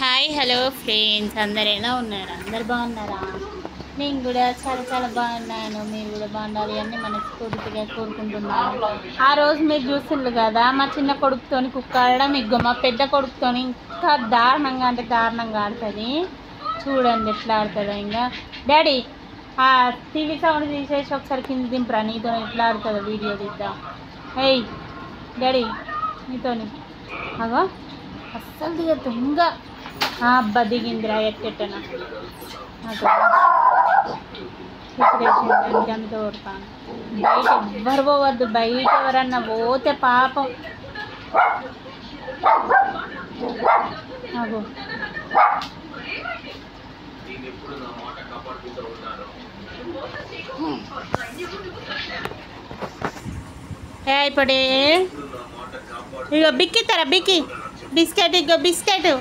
Hi hello friends, అందరు ఎలా ఉన్నారు? అందరు బాగున్నారా? నేను కూడా చాలా చాలా బాగున్నాను. మీరు కూడా బాగుండాలి అని మనస్ఫూర్తిగా కోరుకుంటున్నాను. ఆ రోజు మీరు చూసిండ్రు కదా, మా చిన్న కొడుకుతోని కుక్క ఆడడం, ఇగ్గో మా పెద్ద కొడుకుతోని ఇంకా దారుణంగా అంటే దారుణంగా ఆడుతుంది. చూడండి ఎట్లా ఆడుతుందో. ఇంకా డాడీ ఆ టీవీ సౌండ్ తీసేసి ఒకసారి కింద దింపరా, నీతో ఎట్లా ఆడుతుందో వీడియో తీద్దాం. ఏయ్ డాడీ నీతోని అగో అస్సలు దిగద్దు. ఇంకా అబ్బా దిగిందిరా ఎట్టెట్టన అంత ఓడతాను. బయట ఎవ్వరు పోవద్దు, బయట ఎవరన్నా పోతే పాపం. అగో ఇప్పుడే ఇగో బిక్కి తర బిక్కి బిస్కెట్, ఇగో బిస్కెట్.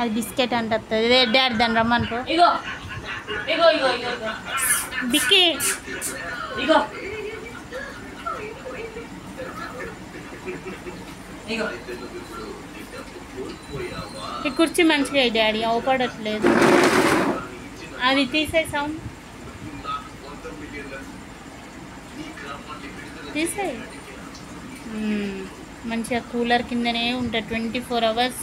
అది బిస్కెట్ అంటే వస్తుంది. డాడీ దాన్ని రమ్మనుకో. ఇగో ఇగో ఇగో ఇగో బిక్కి ఇగో ఇగో ఈ కుర్చీ మంచిగా డాడీ అవపడట్లేదు. అది తీసేసాం, తీసేయి. మంచిగా కూలర్ కిందనే ఉంటుంది, 24 hours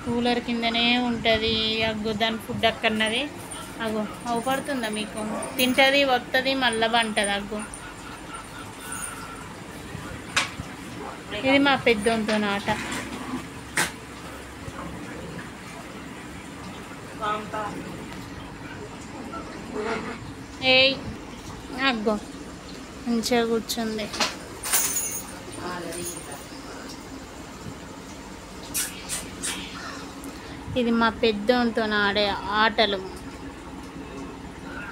కూలర్ కిందనే ఉంటుంది. అగ్గు దాని ఫుడ్ అక్కన్నది. అగో అవపడుతుందా మీకు? తింటుంది, వస్తుంది, మళ్ళీ బంటుంది. అగ్గు ఇది మా పెద్దోంతో ఆట. ఏయ్ అగ్గో మంచిగా కూర్చుంది. ఇది మా పెద్దోంతో ఆడే ఆటలు.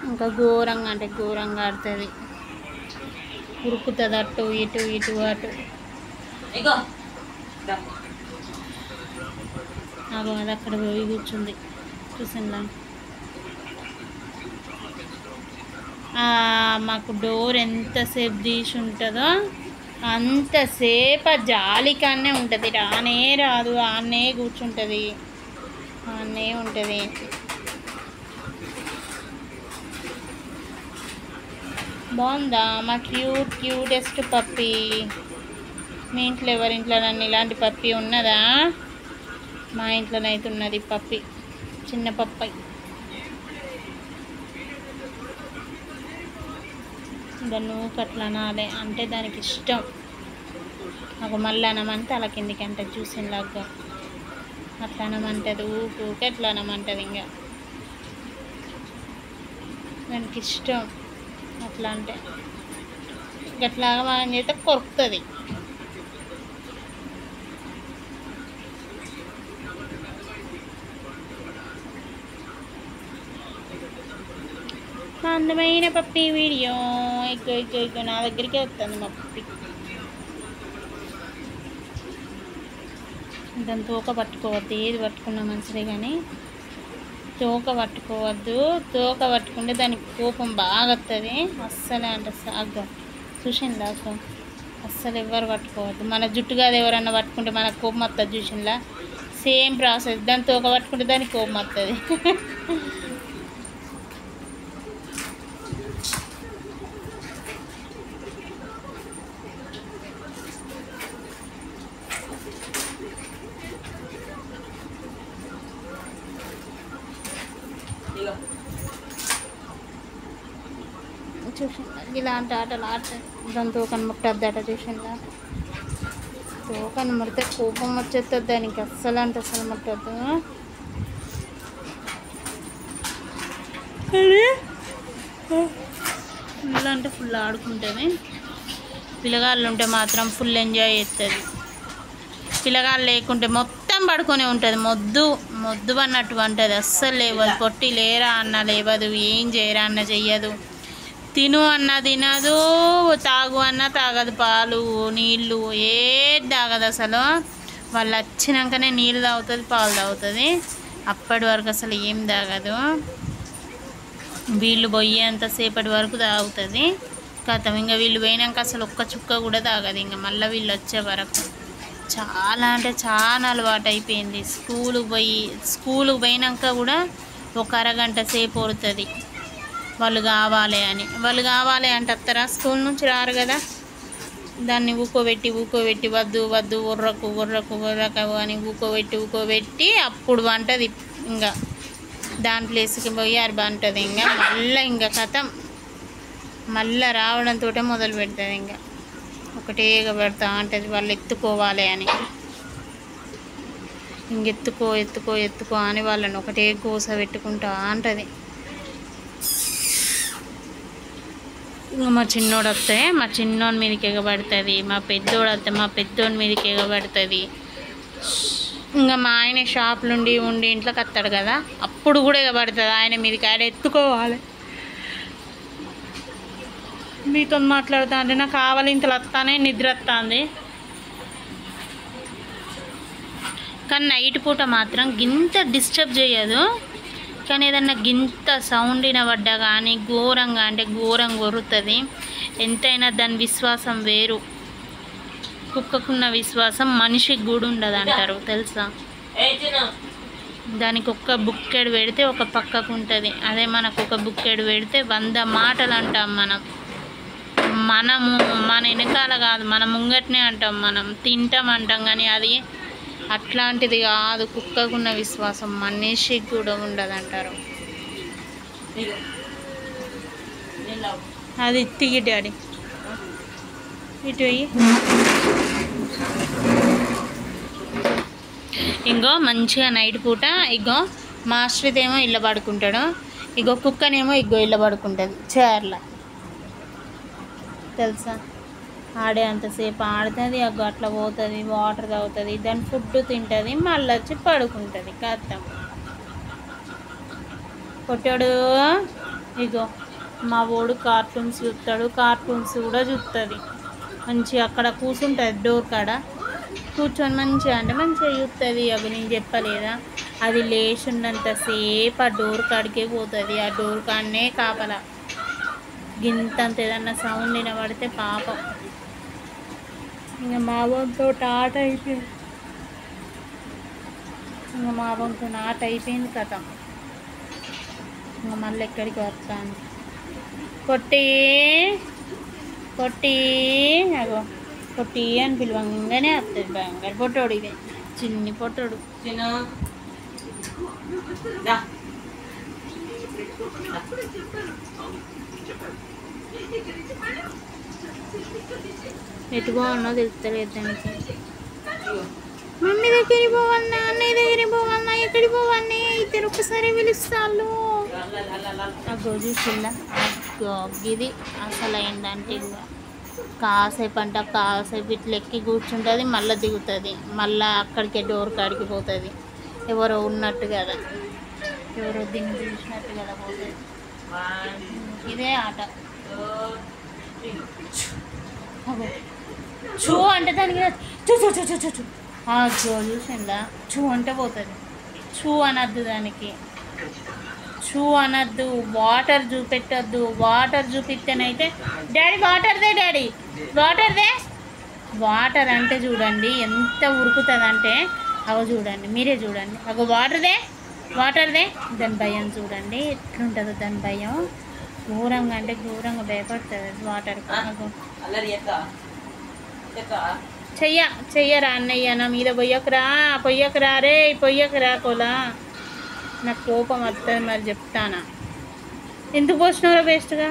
ఇంకా ఘోరంగా అంటే ఘోరంగా ఆడుతుంది. ఉరుకుతుంది అటు ఇటు ఇటు అటు. ఇగో అగో అది అక్కడ పోయి కూర్చుంది, చూసిందా? మాకు డోర్ ఎంతసేపు తీసి ఉంటుందో అంతసేపు ఆ జాలికానే ఉంటుంది. రానే రాదు, ఆనే కూర్చుంటుంది, ఆనే ఉంటుంది. బాగుందా మా క్యూటెస్ట్ పప్పి? మీ ఇంట్లో ఎవరింట్లో నన్ను ఇలాంటి పప్పి ఉన్నదా? మా ఇంట్లోనైతే ఉన్నది పప్పి, చిన్న పప్పి. దాన్ని అట్లా అనాలి అంటే దానికి ఇష్టం. నాకు మళ్ళీ అనమంటే అలా కిందికి అంటే చూసింలాగా అట్లా అనమంటుంది. ఊకే అట్లా అనమంటుంది. ఇంకా దానికి ఇష్టం అట్లా అంటే. గట్లాగా మనం చేస్తే కొరుకుతుంది. అందమైన పప్పి వీడియో. ఎక్కువ నా దగ్గరికే వస్తుంది మా పప్పి. దాని తోక పట్టుకోవద్దు, ఏది పట్టుకున్నా మంచిదే, కానీ తోక పట్టుకోవద్దు. తోక పట్టుకుంటే దానికి కోపం బాగా వస్తుంది. అస్సలే అంటే సాగ్గా చూసిందా? అస్సలు ఎవరు పట్టుకోవద్దు. మన జుట్టు కాదు, ఎవరన్నా పట్టుకుంటే మనకు కోపం వస్తుంది. చూసిందా? Same process. దాని తోక పట్టుకుంటే దానికి కోపం వస్తుంది. చూసిందా? ఇలాంటి ఆటలు ఆడతాయి. దాని తోకను ముట్టద్దట. చూసిందా? తోకను ముడితే కోపం వచ్చేస్తుంది దానికి. అస్సలు అంటే అసలు ముట్టద్దు. ఫుల్ అంటే ఫుల్ ఆడుకుంటుంది. పిల్లగాళ్ళు ఉంటే మాత్రం ఫుల్ ఎంజాయ్ చేస్తుంది. పిల్లగాళ్ళు లేకుంటే మొత్తం పడుకొని ఉంటుంది. మొద్దు అన్నట్టు ఉంటుంది. అస్సలు లేవదు. పొట్టి లేరా అన్న లేవదు, ఏం చేయరా అన్న చెయ్యదు. తిను అన్న తినదు, తాగు అన్న తాగదు. పాలు నీళ్ళు ఏది తాగదు అసలు. వాళ్ళు వచ్చినాకనే నీళ్ళు తాగుతుంది, పాలు తాగుతుంది. అప్పటి వరకు అసలు ఏం తాగదు. వీళ్ళు పోయేంతసేపటి వరకు తాగుతుంది. కథం ఇంకా వీళ్ళు పోయినాక అసలు ఒక్క చుక్క కూడా తాగదు. ఇంకా మళ్ళీ వీళ్ళు వచ్చే వరకు చాలా అంటే చాలా అలవాటు అయిపోయింది. స్కూలుకు పోయినాక కూడా ఒక అరగంట సేపు పడుతుంది వాళ్ళు కావాలి అంటే వస్తారా? స్కూల్ నుంచి రారు కదా. దాన్ని ఊకోబెట్టి వద్దు ఉర్రకు అని ఊకోబెట్టి అప్పుడు వంటది. ఇంకా దాని ప్లేస్కి పోయి అరబ అంటుంది. ఇంకా కథం మళ్ళీ రావడంతో మొదలు పెడుతుంది. ఇంకా ఒకటేగా పెడతా అంటది వాళ్ళు ఎత్తుకోవాలి అని. ఎత్తుకో అని వాళ్ళని ఒకటే కోస పెట్టుకుంటా అంటది. ఇంకా మా చిన్నోడు వస్తే మా చిన్నోని మీదకి ఎగబడుతుంది, మా పెద్దోడు వస్తే మా పెద్దోని మీదకి ఎగబడుతుంది. ఇంకా మా ఆయన షాప్ నుండి ఉండి ఇంట్లోకి వస్తాడు కదా, అప్పుడు కూడా ఎగబడుతుంది ఆయన మీదకి. ఆయన ఎత్తుకోవాలి. మీతో మాట్లాడుతా అంటే నాకు కావాలి ఇంతలో వస్తానే నిద్ర వస్తుంది. కానీ నైట్ పూట మాత్రం గింత డిస్టర్బ్ చేయదు. కానీ ఏదన్నా గింత సౌండ్ వినబడ్డా కానీ ఘోరంగా అంటే ఘోరంగా కొరుతుంది. ఎంతైనా దాని విశ్వాసం వేరు. కుక్కకున్న విశ్వాసం మనిషికి కూడా ఉండదు అంటారు తెలుసా. దానికి ఒక్క బుక్కెడు పెడితే ఒక పక్కకు ఉంటుంది. అదే మనకు ఒక బుక్కెడు పెడితే 100 మాటలు అంటాం. మనము మన వెనకాల కాదు, మన ముంగట్నే అంటాం. మనం తింటాం అంటాం, కానీ అది అట్లాంటిది కాదు. కుక్కకున్న విశ్వాసం మనిషికి కూడా ఉండదు అంటారు. అది తిగి డాడీ ఇటు ఇంకో మంచిగా నైట్ పూట ఇగో మాస్టర్దేమో ఇళ్ళ పడుకుంటాడు, ఇగో కుక్కనేమో ఇళ్ళ పడుకుంటుంది చైర్లో తెలుసా. ఆడే అంతసేపు ఆడుతుంది, అట్లా పోతుంది, వాటర్ తాగుతుంది, దాని ఫుడ్ తింటుంది, మళ్ళీ వచ్చి పడుకుంటుంది. కథం కొట్టాడు. ఇగో మా వాడు కార్టూన్స్ చూస్తాడు, కార్టూన్స్ కూడా చూస్తుంది. మంచిగా అక్కడ కూర్చుంటుంది డోర్ కాడ కూర్చొని మంచిగా అంటే మంచిగా చూస్తుంది. అవి నేను చెప్పలేదా, అది లేచున్నంతసేపు ఆ డోర్ కాడికే పోతుంది. ఆ డోర్ కాడనే కాపలా. గింతంత ఏదన్నా సౌండ్ వినబడితే పాపం. ఇంకా మా వంతో ఆట అయిపోయింది. కథ. ఇంకా మళ్ళీ ఎక్కడికి వస్తాను. పొట్టి అగో పొట్టి అని పిలవంగానే వస్తుంది. బంగారు పొట్టోడు, ఇదే చిన్ని పొట్టోడు. ఎటు పోవాలనో తెలుస్తలేదు దానికి. మమ్మీ దగ్గరికి పోవాలన్నా, అన్నయ్య దగ్గరికి పోవాలన్నా, ఎక్కడికి పోవాలన్నా ఇద్దరు ఒక్కసారి పిలుస్తాను. అగ్గో చూసిందా, అగ్గో ఇది అసలైందంటే కాసేపు ఇట్లా ఎక్కి కూర్చుంటుంది, మళ్ళీ దిగుతుంది, మళ్ళీ అక్కడికే డోర్ కాడికి పోతుంది. ఎవరో ఉన్నట్టు కదా, ఎవరో దీన్ని చూసినట్టు కదా పోతుంది. ఇదే ఆట. చూ అంటే దానికి చూ చూసిందా, చూ అంటే పోతుంది. చూ అనద్దు దానికి, చూ అనద్దు. వాటర్ చూపెట్టద్దు. వాటర్ చూపిస్తేనైతే డాడీ వాటర్ అంటే చూడండి ఎంత ఉరుకుతుంది. అగో చూడండి, మీరే చూడండి, అగో వాటర్దే దాని భయం చూడండి ఎట్లుంటుందో. దాని భయం ఘోరంగా అంటే ఘోరంగా భయపడుతుంది వాటర్. చెయ్యరా అన్నయ్య, నా మీద పొయ్యకురా రే పొయ్యకురా కోలా. నాకు కోపం వస్తుంది, మరి చెప్తానా. ఎందుకు పోసినారో బెస్ట్గా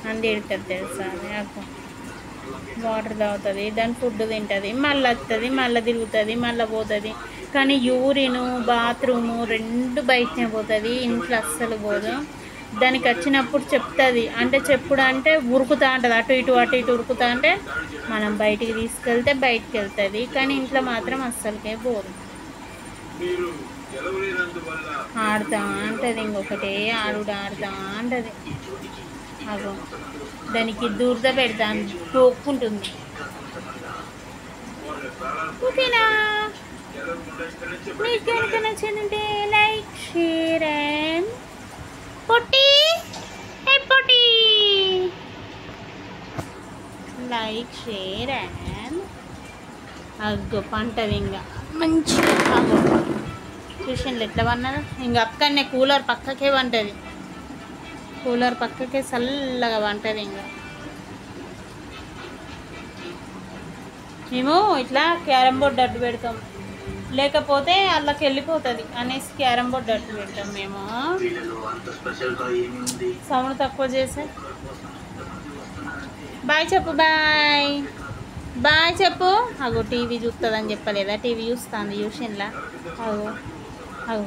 అంది ఎడుతుంది తెలుసా. వాటర్ తాగుతుంది, దాని ఫుడ్ తింటుంది, మళ్ళీ వస్తుంది, మళ్ళీ తిరుగుతుంది, మళ్ళీ పోతుంది. కానీ యూరిన్ బాత్రూము 2 బయటనే పోతుంది, ఇంట్లో అస్సలు పోదు. దానికి వచ్చినప్పుడు చెప్తుంది. అంటే చెప్పుడు అంటే ఉరుకుతా ఉంటుంది, అటు ఇటు ఉరుకుతా అంటే మనం బయటికి తీసుకెళ్తే బయటికి వెళ్తుంది. కానీ ఇంట్లో మాత్రం అస్సలకే పోదు. ఆడుతా ఉంటుంది, ఇంకొకటే ఆడుతా ఉంటుంది. అగో దానికి దూరద పెడతాను, పోక్కుంటుంది. ఓకేనా? మీకు కనుక నచ్చిందంటే లైక్, షేర్ అండ్ పొట్టి లైక్, షేర్ అండ్ అగ్గో పంటది ఇంకా మంచిగా అగ్గో ట్యూషన్లు ఎట్లా పన్నారు ఇంకా అక్కడనే కూలర్ పక్కకే వంటది కూలర్ పక్కకే చల్లగా వంటది ఇంకా మేము ఇట్లా క్యారమ్ బోర్డు అడ్డు పెడతాం లేకపోతే అల్లకి వెళ్ళిపోతుంది అనేసి క్యారమ్ బోర్డు అడ్డు పెడతాం మేము సౌండ్ తక్కువ చేసే బాయ్ చెప్పు బాయ్ బాయ్ చెప్పు అగో టీవీ చూస్తుందని చెప్పలేదా టీవీ చూస్తుంది ట్యూషన్లా అగో అగో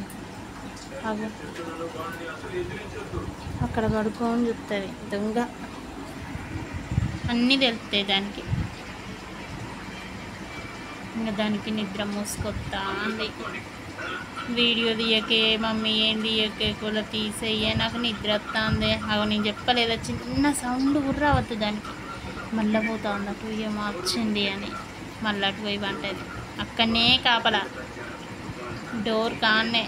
అగో అక్కడ పడుకొని చూస్తుంది దొంగ అన్నీ తెలుస్తాయి దానికి ఇంకా దానికి నిద్ర మూసుకొస్తా అంది వీడియో తీయకే మమ్మీ ఏం తీయకే కూడా తీసేయ నాకు నిద్ర వస్తుంది అగో నేను చెప్పలేదా చిన్న సౌండ్ కూడా రావద్దు దానికి మళ్ళీ పోతా ఉన్నట్టు ఏమో వచ్చింది అని మళ్ళీ అటు పోయి వంటది అక్కడనే కాపలా డోర్ కాన్నే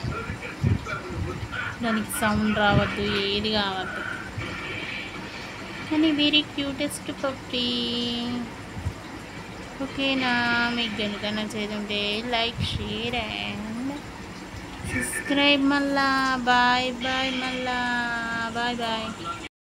దానికి సౌండ్ రావద్దు ఏది కావద్దు కానీ వెరీ క్యూటెస్ట్ పప్పీ ఓకేనా మీకు కనుక నచ్చేది లైక్ షేర్ అండ్ సబ్స్క్రైబ్ మళ్ళా బాయ్ బాయ్ మళ్ళా బాయ్ బాయ్